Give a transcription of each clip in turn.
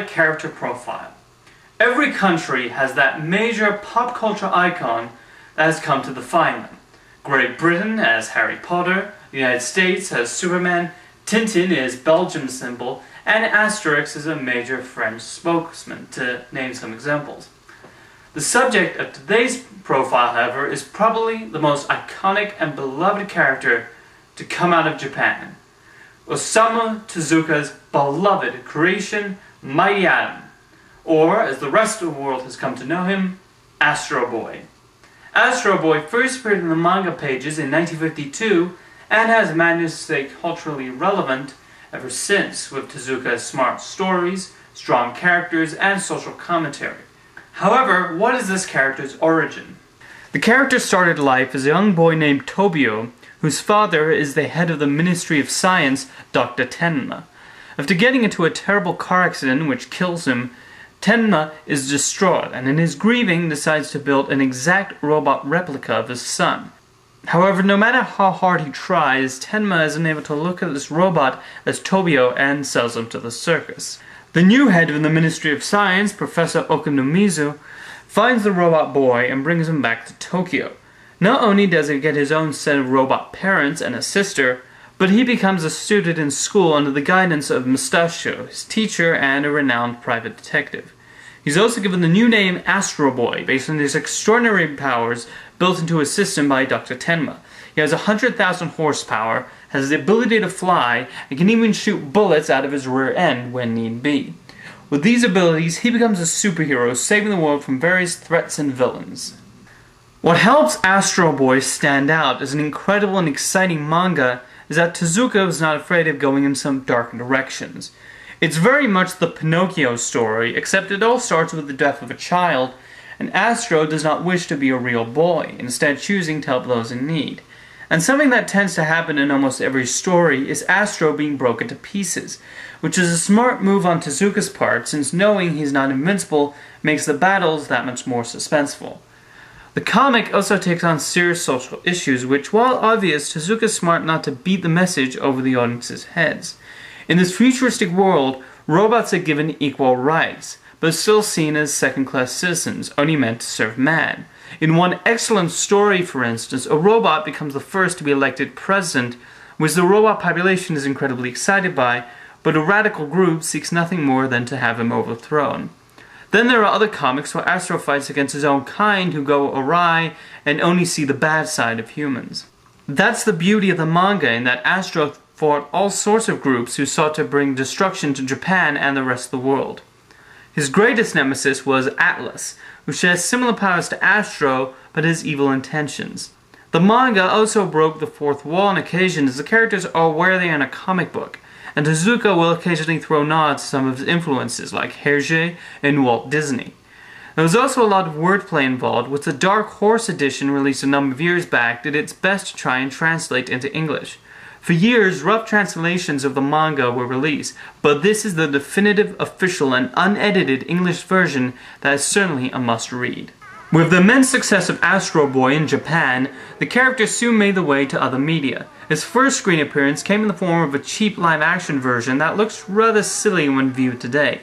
character profile. Every country has that major pop culture icon that has come to define them. Great Britain has Harry Potter, the United States has Superman, Tintin is Belgium's symbol, and Asterix is a major French spokesman, to name some examples. The subject of today's profile, however, is probably the most iconic and beloved character to come out of Japan. Osamu Tezuka's beloved creation, Mighty Atom, or, as the rest of the world has come to know him, Astro Boy. Astro Boy first appeared in the manga pages in 1952 and has managed to stay culturally relevant ever since, with Tezuka's smart stories, strong characters, and social commentary. However, what is this character's origin? The character started life as a young boy named Tobio, whose father is the head of the Ministry of Science, Dr. Tenma. After getting into a terrible car accident which kills him, Tenma is distraught and in his grieving decides to build an exact robot replica of his son. However, no matter how hard he tries, Tenma is unable to look at this robot as Tobio and sells him to the circus. The new head of the Ministry of Science, Professor Okanomizu, finds the robot boy and brings him back to Tokyo. Not only does he get his own set of robot parents and a sister, but he becomes a student in school under the guidance of Mustachio, his teacher and a renowned private detective. He's also given the new name Astro Boy, based on his extraordinary powers built into his system by Dr. Tenma. He has 100,000 horsepower, has the ability to fly, and can even shoot bullets out of his rear end when need be. With these abilities, he becomes a superhero, saving the world from various threats and villains. What helps Astro Boy stand out as an incredible and exciting manga is that Tezuka is not afraid of going in some dark directions. It's very much the Pinocchio story, except it all starts with the death of a child, and Astro does not wish to be a real boy, instead choosing to help those in need. And something that tends to happen in almost every story is Astro being broken to pieces, which is a smart move on Tezuka's part, since knowing he's not invincible makes the battles that much more suspenseful. The comic also takes on serious social issues which, while obvious, Tezuka's smart not to beat the message over the audience's heads. In this futuristic world, robots are given equal rights, but still seen as second-class citizens, only meant to serve man. In one excellent story, for instance, a robot becomes the first to be elected president, which the robot population is incredibly excited by, but a radical group seeks nothing more than to have him overthrown. Then there are other comics where Astro fights against his own kind who go awry and only see the bad side of humans. That's the beauty of the manga, in that Astro fought all sorts of groups who sought to bring destruction to Japan and the rest of the world. His greatest nemesis was Atlas, who shares similar powers to Astro but has evil intentions. The manga also broke the fourth wall on occasion, as the characters are where they are in a comic book, and Tezuka will occasionally throw nods to some of his influences, like Hergé and Walt Disney. There was also a lot of wordplay involved, which the Dark Horse edition released a number of years back did its best to try and translate into English. For years, rough translations of the manga were released, but this is the definitive, official, and unedited English version that is certainly a must-read. With the immense success of Astro Boy in Japan, the character soon made the way to other media. His first screen appearance came in the form of a cheap live-action version that looks rather silly when viewed today.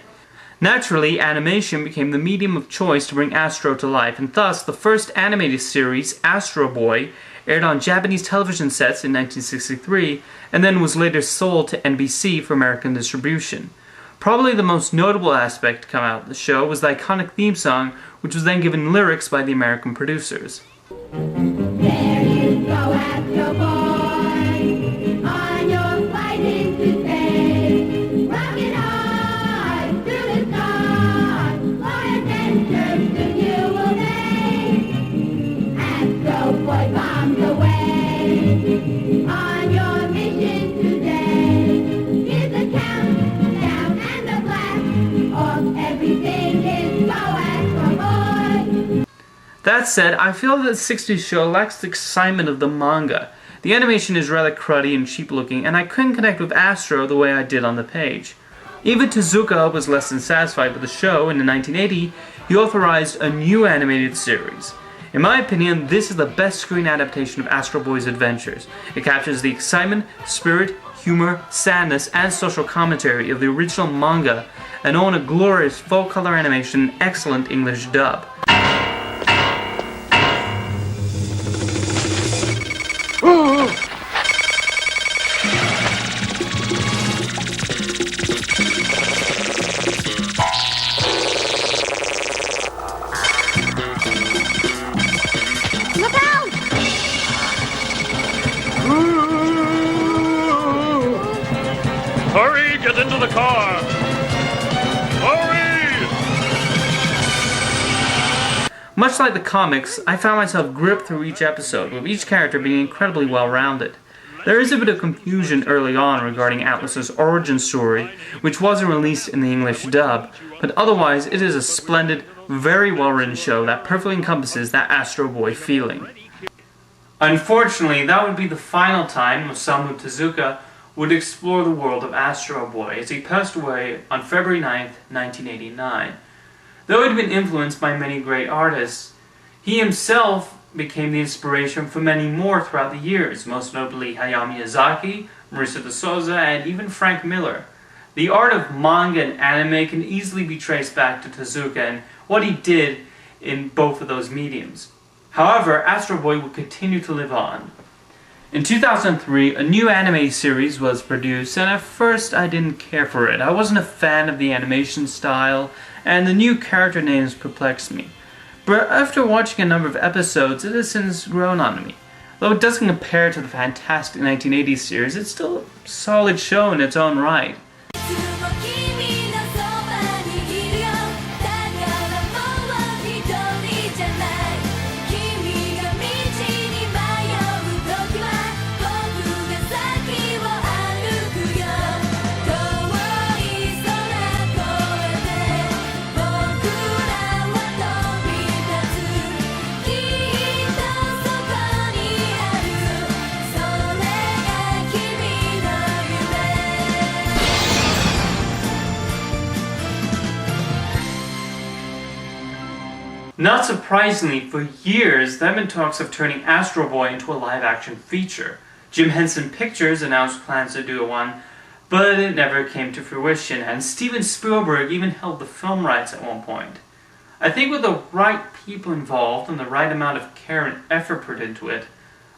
Naturally, animation became the medium of choice to bring Astro to life, and thus the first animated series, Astro Boy, aired on Japanese television sets in 1963, and then was later sold to NBC for American distribution. Probably the most notable aspect to come out of the show was the iconic theme song, which was then given lyrics by the American producers. There you go, Astro Boy, on your flight into space, rocking high through the sky, what adventures soon you will make. Astro Boy bombs away on your mission today. Here's the countdown and the blast of everything is go, Astro Boy. That said, I feel that the 60s show lacks the excitement of the manga. The animation is rather cruddy and cheap looking, and I couldn't connect with Astro the way I did on the page. Even Tezuka was less than satisfied with the show, and in 1980, he authorized a new animated series. In my opinion, this is the best screen adaptation of Astro Boy's adventures. It captures the excitement, spirit, humor, sadness, and social commentary of the original manga, and own a glorious full-color animation and excellent English dub. Look out! Hurry, get into the car! Hurry! Much like the comics, I found myself gripped through each episode, with each character being incredibly well-rounded. There is a bit of confusion early on regarding Atlas's origin story, which wasn't released in the English dub, but otherwise it is a splendid, very well-written show that perfectly encompasses that Astro Boy feeling. Unfortunately, that would be the final time Osamu Tezuka would explore the world of Astro Boy, as he passed away on February 9th, 1989. Though he had been influenced by many great artists, he himself became the inspiration for many more throughout the years, most notably Hayao Miyazaki, Marisa de Souza, and even Frank Miller. The art of manga and anime can easily be traced back to Tezuka and what he did in both of those mediums. However, Astro Boy would continue to live on. In 2003, a new anime series was produced, and at first I didn't care for it. I wasn't a fan of the animation style, and the new character names perplexed me. But after watching a number of episodes, it has since grown on me. Though it doesn't compare to the fantastic 1980s series, it's still a solid show in its own right. Not surprisingly, for years there have been talks of turning Astro Boy into a live-action feature. Jim Henson Pictures announced plans to do one, but it never came to fruition, and Steven Spielberg even held the film rights at one point. I think with the right people involved and the right amount of care and effort put into it,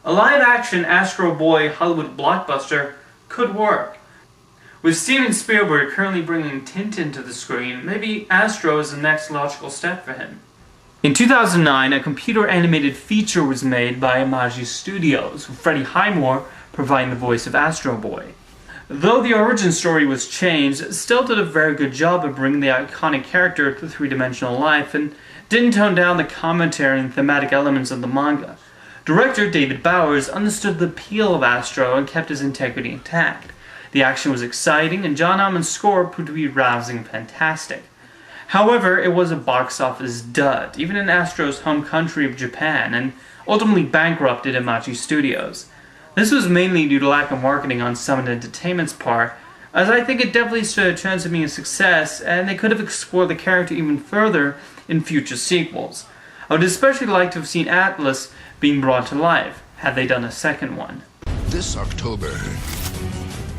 a live-action Astro Boy Hollywood blockbuster could work. With Steven Spielberg currently bringing Tintin to the screen, maybe Astro is the next logical step for him. In 2009, a computer-animated feature was made by Imagi Studios, with Freddie Highmore providing the voice of Astro Boy. Though the origin story was changed, it still did a very good job of bringing the iconic character to three-dimensional life and didn't tone down the commentary and thematic elements of the manga. Director David Bowers understood the appeal of Astro and kept his integrity intact. The action was exciting, and John Ammon's score proved to be rousing and fantastic. However, it was a box office dud, even in Astro's home country of Japan, and ultimately bankrupted Imagi Studios. This was mainly due to lack of marketing on Summit Entertainment's part, as I think it definitely stood a chance of being a success, and they could have explored the character even further in future sequels. I would especially like to have seen Atlas being brought to life, had they done a second one. This October,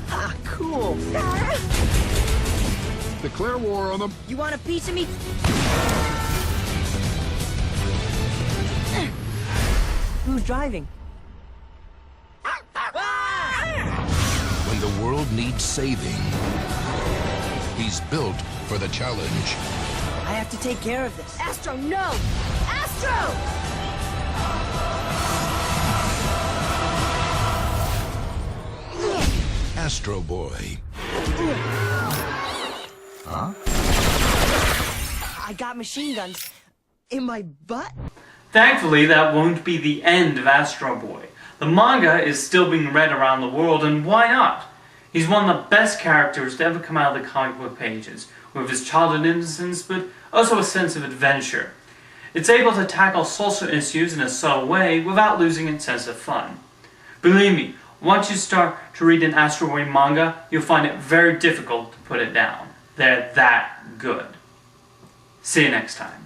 Ah, cool. declare war on them. You want a piece of me? Who's driving? When the world needs saving, he's built for the challenge. I have to take care of this. Astro, no! Astro! Astro Boy. Huh? I got machine guns in my butt. Thankfully, that won't be the end of Astro Boy. The manga is still being read around the world, and why not? He's one of the best characters to ever come out of the comic book pages, with his childhood innocence, but also a sense of adventure. It's able to tackle social issues in a subtle way without losing its sense of fun. Believe me, once you start to read an Astro Boy manga, you'll find it very difficult to put it down. They're that good. See you next time.